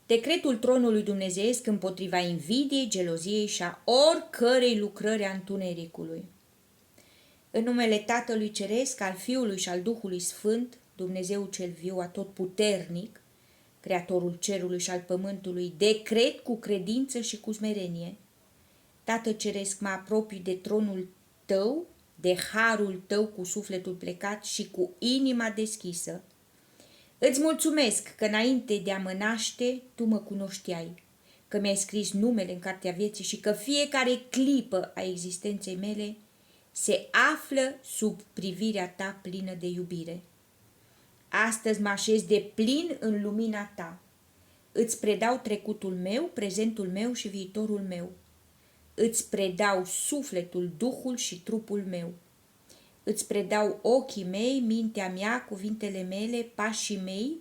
Decretul tronului dumnezeiesc împotriva invidiei, geloziei și a oricărei lucrări a întunericului. În numele Tatălui Ceresc, al Fiului și al Duhului Sfânt, Dumnezeu cel viu, atotputernic, Creatorul cerului și al pământului, decret cu credință și cu smerenie. Tată Ceresc, mă apropii de tronul Tău, de harul Tău cu sufletul plecat și cu inima deschisă. Îți mulțumesc că înainte de a mă naște, Tu mă cunoșteai, că mi-ai scris numele în cartea vieții și că fiecare clipă a existenței mele se află sub privirea Ta plină de iubire. Astăzi mă așez de plin în lumina Ta. Îți predau trecutul meu, prezentul meu și viitorul meu. Îți predau sufletul, duhul și trupul meu. Îți predau ochii mei, mintea mea, cuvintele mele, pașii mei,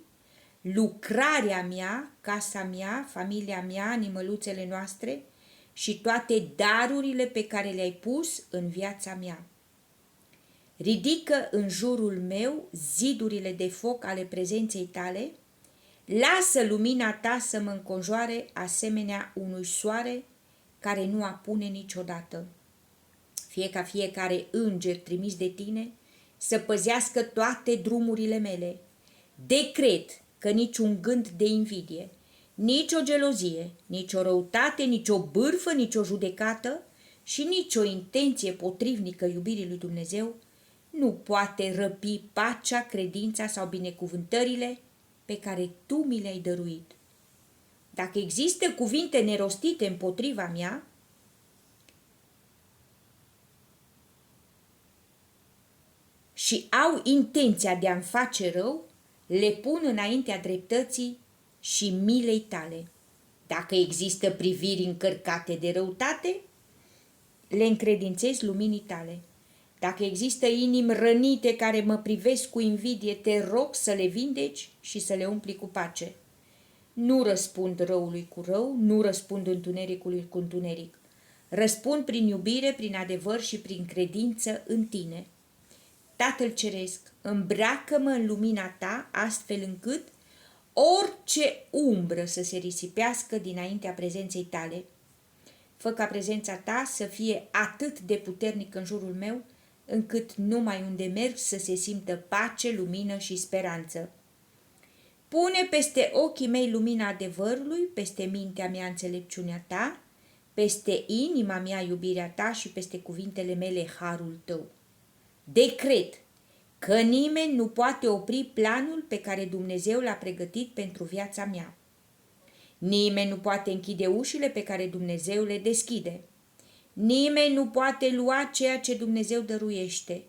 lucrarea mea, casa mea, familia mea, animăluțele noastre și toate darurile pe care le-ai pus în viața mea. Ridică în jurul meu zidurile de foc ale prezenței Tale, lasă lumina Ta să mă înconjoare asemenea unui soare care nu apune niciodată. Fie ca fiecare înger trimis de Tine să păzească toate drumurile mele. Decret că niciun gând de invidie, nici o gelozie, nici o răutate, nici o bârfă, nici o judecată și nici o intenție potrivnică iubirii lui Dumnezeu nu poate răpi pacea, credința sau binecuvântările pe care Tu mi le-ai dăruit. Dacă există cuvinte nerostite împotriva mea, și au intenția de a-mi face rău, le pun înaintea dreptății și milei Tale. Dacă există priviri încărcate de răutate, le încredințez luminii Tale. Dacă există inimi rănite care mă privesc cu invidie, Te rog să le vindeci și să le umpli cu pace. Nu răspund răului cu rău, nu răspund întunericului cu întuneric. Răspund prin iubire, prin adevăr și prin credință în Tine. Tatăl Ceresc, îmbracă-mă în lumina Ta, astfel încât orice umbră să se risipească dinaintea prezenței Tale. Fă ca prezența Ta să fie atât de puternică în jurul meu, încât numai unde merg să se simtă pace, lumină și speranță. Pune peste ochii mei lumina adevărului, peste mintea mea înțelepciunea Ta, peste inima mea iubirea Ta și peste cuvintele mele harul Tău. Decret că nimeni nu poate opri planul pe care Dumnezeu l-a pregătit pentru viața mea. Nimeni nu poate închide ușile pe care Dumnezeu le deschide. Nimeni nu poate lua ceea ce Dumnezeu dăruiește.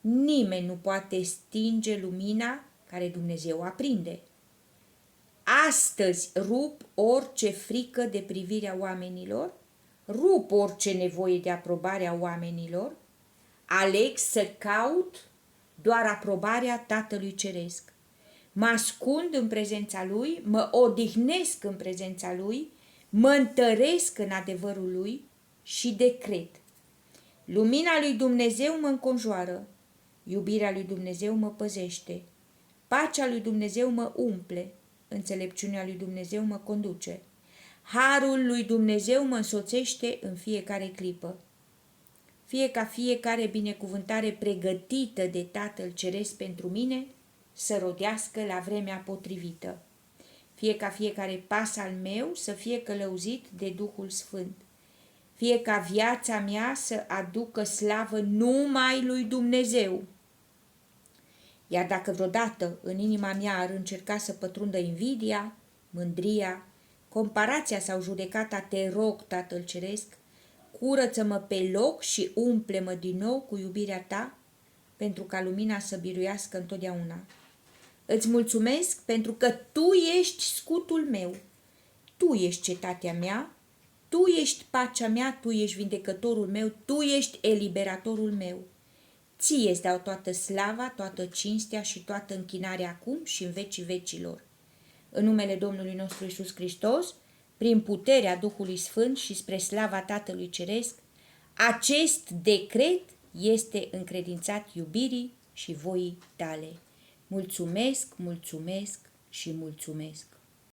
Nimeni nu poate stinge lumina care Dumnezeu aprinde. Astăzi rup orice frică de privirea oamenilor, rup orice nevoie de aprobare a oamenilor, aleg să caut doar aprobarea Tatălui Ceresc. Mă ascund în prezența Lui, mă odihnesc în prezența Lui, mă întăresc în adevărul Lui și decret. Lumina lui Dumnezeu mă înconjoară, iubirea lui Dumnezeu mă păzește, pacea lui Dumnezeu mă umple, înțelepciunea lui Dumnezeu mă conduce, harul lui Dumnezeu mă însoțește în fiecare clipă. Fie ca fiecare binecuvântare pregătită de Tatăl Ceresc pentru mine să rodească la vremea potrivită. Fie ca fiecare pas al meu să fie călăuzit de Duhul Sfânt. Fie ca viața mea să aducă slavă numai lui Dumnezeu. Iar dacă vreodată în inima mea ar încerca să pătrundă invidia, mândria, comparația sau judecata, Te rog, Tatăl Ceresc, curăță-mă pe loc și umple-mă din nou cu iubirea Ta, pentru ca lumina să biruiască întotdeauna. Îți mulțumesc pentru că Tu ești scutul meu, Tu ești cetatea mea, Tu ești pacea mea, Tu ești vindecătorul meu, Tu ești eliberatorul meu. Ție îți dau toată slava, toată cinstea și toată închinarea acum și în vecii vecilor. În numele Domnului nostru Iisus Hristos, prin puterea Duhului Sfânt și spre slava Tatălui Ceresc, acest decret este încredințat iubirii și voii Tale. Mulțumesc, mulțumesc și mulțumesc!